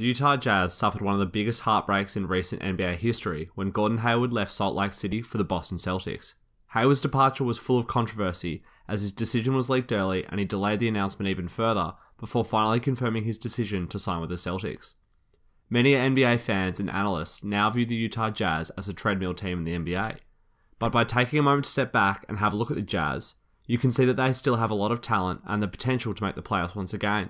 The Utah Jazz suffered one of the biggest heartbreaks in recent NBA history when Gordon Hayward left Salt Lake City for the Boston Celtics. Hayward's departure was full of controversy as his decision was leaked early and he delayed the announcement even further before finally confirming his decision to sign with the Celtics. Many NBA fans and analysts now view the Utah Jazz as a treadmill team in the NBA. But by taking a moment to step back and have a look at the Jazz, you can see that they still have a lot of talent and the potential to make the playoffs once again.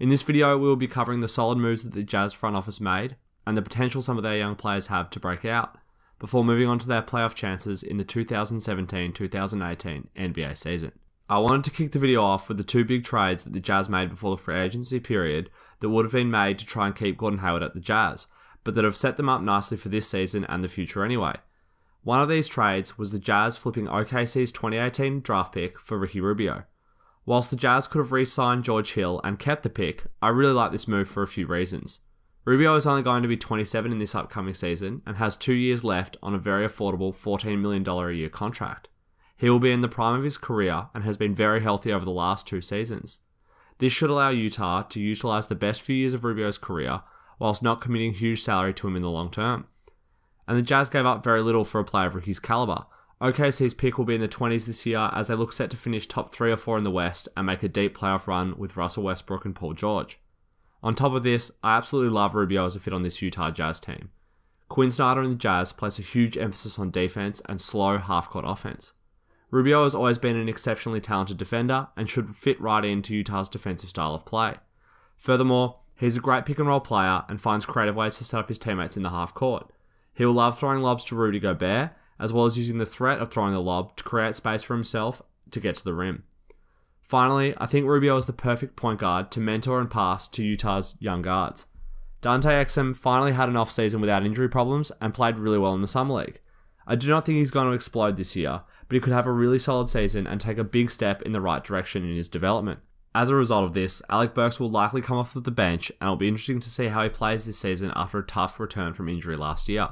In this video, we will be covering the solid moves that the Jazz front office made and the potential some of their young players have to break out, before moving on to their playoff chances in the 2017-2018 NBA season. I wanted to kick the video off with the two big trades that the Jazz made before the free agency period that would have been made to try and keep Gordon Hayward at the Jazz, but that have set them up nicely for this season and the future anyway. One of these trades was the Jazz flipping OKC's 2018 draft pick for Ricky Rubio. Whilst the Jazz could have re-signed George Hill and kept the pick, I really like this move for a few reasons. Rubio is only going to be 27 in this upcoming season and has 2 years left on a very affordable $14 million a year contract. He will be in the prime of his career and has been very healthy over the last 2 seasons. This should allow Utah to utilise the best few years of Rubio's career whilst not committing huge salary to him in the long term. And the Jazz gave up very little for a player of Ricky's calibre. OKC's pick will be in the 20s this year as they look set to finish top 3 or 4 in the West and make a deep playoff run with Russell Westbrook and Paul George. On top of this, I absolutely love Rubio as a fit on this Utah Jazz team. Quinn Snyder and the Jazz place a huge emphasis on defense and slow half-court offense. Rubio has always been an exceptionally talented defender and should fit right into Utah's defensive style of play. Furthermore, he's a great pick-and-roll player and finds creative ways to set up his teammates in the half-court. He will love throwing lobs to Rudy Gobert, as well as using the threat of throwing the lob to create space for himself to get to the rim. Finally, I think Rubio is the perfect point guard to mentor and pass to Utah's young guards. Dante Exum finally had an off-season without injury problems and played really well in the Summer League. I do not think he's going to explode this year, but he could have a really solid season and take a big step in the right direction in his development. As a result of this, Alec Burks will likely come off the bench and it'll be interesting to see how he plays this season after a tough return from injury last year.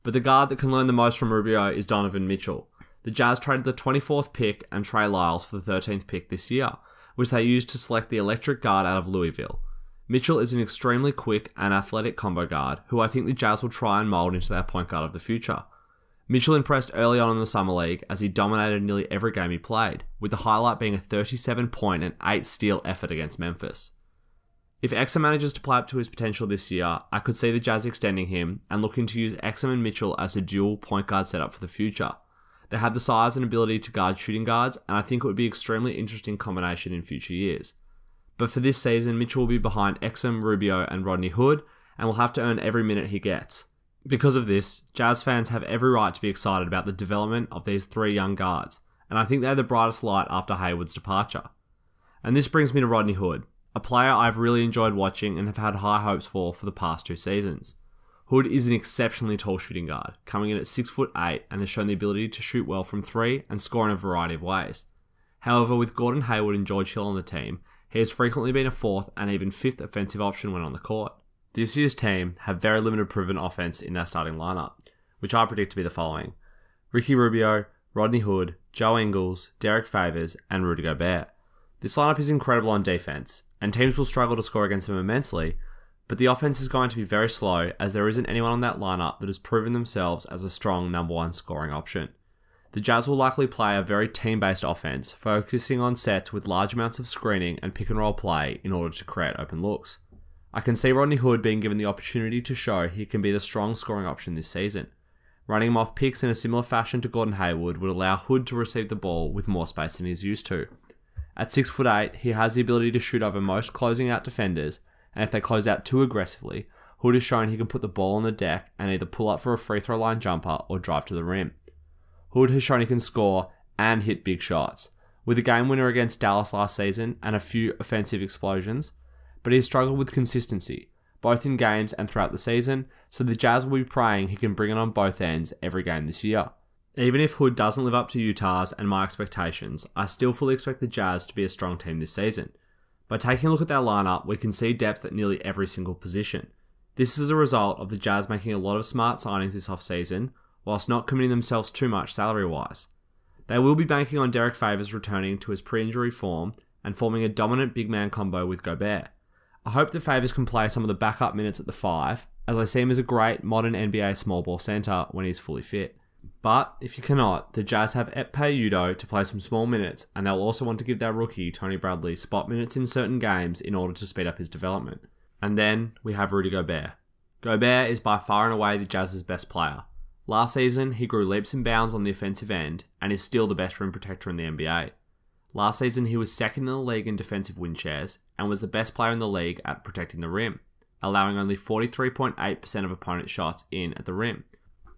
But the guard that can learn the most from Rubio is Donovan Mitchell. The Jazz traded the 24th pick and Trey Lyles for the 13th pick this year, which they used to select the electric guard out of Louisville. Mitchell is an extremely quick and athletic combo guard who I think the Jazz will try and mould into their point guard of the future. Mitchell impressed early on in the Summer League as he dominated nearly every game he played, with the highlight being a 37-point and 8-steal effort against Memphis. If Exum manages to play up to his potential this year, I could see the Jazz extending him and looking to use Exum and Mitchell as a dual point guard setup for the future. They have the size and ability to guard shooting guards, and I think it would be an extremely interesting combination in future years. But for this season, Mitchell will be behind Exum, Rubio, and Rodney Hood, and will have to earn every minute he gets. Because of this, Jazz fans have every right to be excited about the development of these 3 young guards, and I think they're the brightest light after Hayward's departure. And this brings me to Rodney Hood, a player I've really enjoyed watching and have had high hopes for the past 2 seasons. Hood is an exceptionally tall shooting guard, coming in at 6'8" and has shown the ability to shoot well from 3 and score in a variety of ways. However, with Gordon Hayward and George Hill on the team, he has frequently been a 4th and even 5th offensive option when on the court. This year's team have very limited proven offense in their starting lineup, which I predict to be the following: Ricky Rubio, Rodney Hood, Joe Ingles, Derek Favors, and Rudy Gobert. This lineup is incredible on defense, and teams will struggle to score against them immensely, but the offense is going to be very slow as there isn't anyone on that lineup that has proven themselves as a strong number 1 scoring option. The Jazz will likely play a very team-based offense, focusing on sets with large amounts of screening and pick-and-roll play in order to create open looks. I can see Rodney Hood being given the opportunity to show he can be the strong scoring option this season. Running him off picks in a similar fashion to Gordon Hayward would allow Hood to receive the ball with more space than he's used to. At 6'8", he has the ability to shoot over most closing out defenders, and if they close out too aggressively, Hood has shown he can put the ball on the deck and either pull up for a free throw line jumper or drive to the rim. Hood has shown he can score and hit big shots, with a game winner against Dallas last season and a few offensive explosions, but he has struggled with consistency, both in games and throughout the season, so the Jazz will be praying he can bring it on both ends every game this year. Even if Hood doesn't live up to Utah's and my expectations, I still fully expect the Jazz to be a strong team this season. By taking a look at their lineup, we can see depth at nearly every single position. This is a result of the Jazz making a lot of smart signings this offseason, whilst not committing themselves too much salary-wise. They will be banking on Derek Favors returning to his pre-injury form and forming a dominant big man combo with Gobert. I hope that Favors can play some of the backup minutes at the 5, as I see him as a great modern NBA small ball centre when he's fully fit. But if you cannot, the Jazz have Ekpe Udoh to play some small minutes, and they'll also want to give their rookie Tony Bradley spot minutes in certain games in order to speed up his development. And then we have Rudy Gobert. Gobert is by far and away the Jazz's best player. Last season, he grew leaps and bounds on the offensive end, and is still the best rim protector in the NBA. Last season, he was second in the league in defensive win shares, and was the best player in the league at protecting the rim, allowing only 43.8% of opponent shots in at the rim.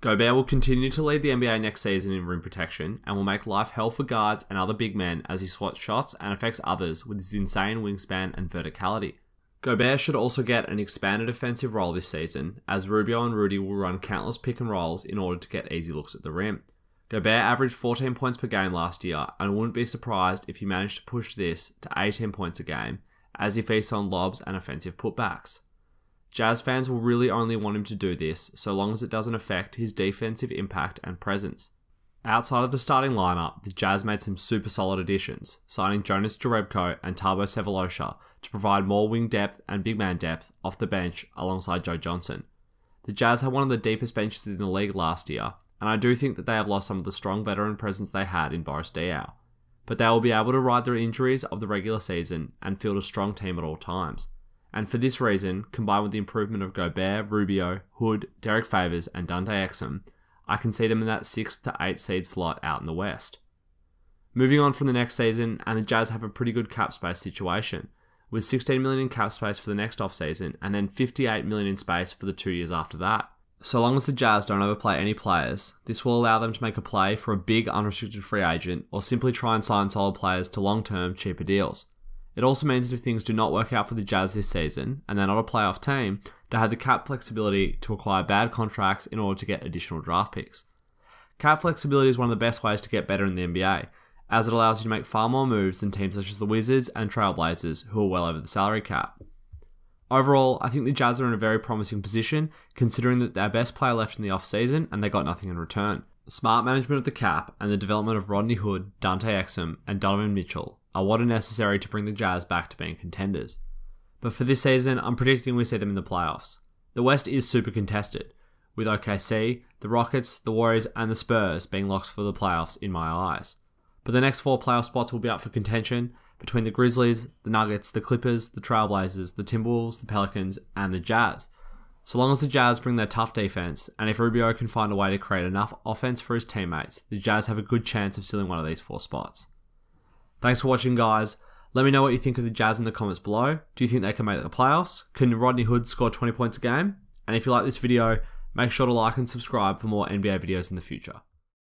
Gobert will continue to lead the NBA next season in rim protection, and will make life hell for guards and other big men as he swats shots and affects others with his insane wingspan and verticality. Gobert should also get an expanded offensive role this season, as Rubio and Rudy will run countless pick and rolls in order to get easy looks at the rim. Gobert averaged 14 points per game last year, and I wouldn't be surprised if he managed to push this to 18 points a game, as he feasts on lobs and offensive putbacks. Jazz fans will really only want him to do this, so long as it doesn't affect his defensive impact and presence. Outside of the starting lineup, the Jazz made some super solid additions, signing Jonas Jerebko and Tabo Sefolosha to provide more wing depth and big man depth off the bench alongside Joe Johnson. The Jazz had one of the deepest benches in the league last year, and I do think that they have lost some of the strong veteran presence they had in Boris Diaw. But they will be able to ride the injuries of the regular season and field a strong team at all times. And for this reason, combined with the improvement of Gobert, Rubio, Hood, Derek Favors, and Dante Exum, I can see them in that 6 to 8 seed slot out in the West. Moving on from the next season, and the Jazz have a pretty good cap space situation, with $16 million in cap space for the next offseason, and then $58 million in space for the 2 years after that. So long as the Jazz don't overplay any players, this will allow them to make a play for a big unrestricted free agent, or simply try and sign solid players to long-term, cheaper deals. It also means that if things do not work out for the Jazz this season, and they're not a playoff team, they have the cap flexibility to acquire bad contracts in order to get additional draft picks. Cap flexibility is one of the best ways to get better in the NBA, as it allows you to make far more moves than teams such as the Wizards and Trailblazers, who are well over the salary cap. Overall, I think the Jazz are in a very promising position, considering that their best player left in the off-season and they got nothing in return. Smart management of the cap and the development of Rodney Hood, Dante Exum, and Donovan Mitchell are what are necessary to bring the Jazz back to being contenders. But for this season, I'm predicting we see them in the playoffs. The West is super contested, with OKC, the Rockets, the Warriors, and the Spurs being locked for the playoffs in my eyes. But the next 4 playoff spots will be up for contention between the Grizzlies, the Nuggets, the Clippers, the Trailblazers, the Timberwolves, the Pelicans, and the Jazz. So long as the Jazz bring their tough defense, and if Rubio can find a way to create enough offense for his teammates, the Jazz have a good chance of sealing one of these 4 spots. Thanks for watching, guys. Let me know what you think of the Jazz in the comments below. Do you think they can make the playoffs? Can Rodney Hood score 20 points a game? And if you like this video, make sure to like and subscribe for more NBA videos in the future.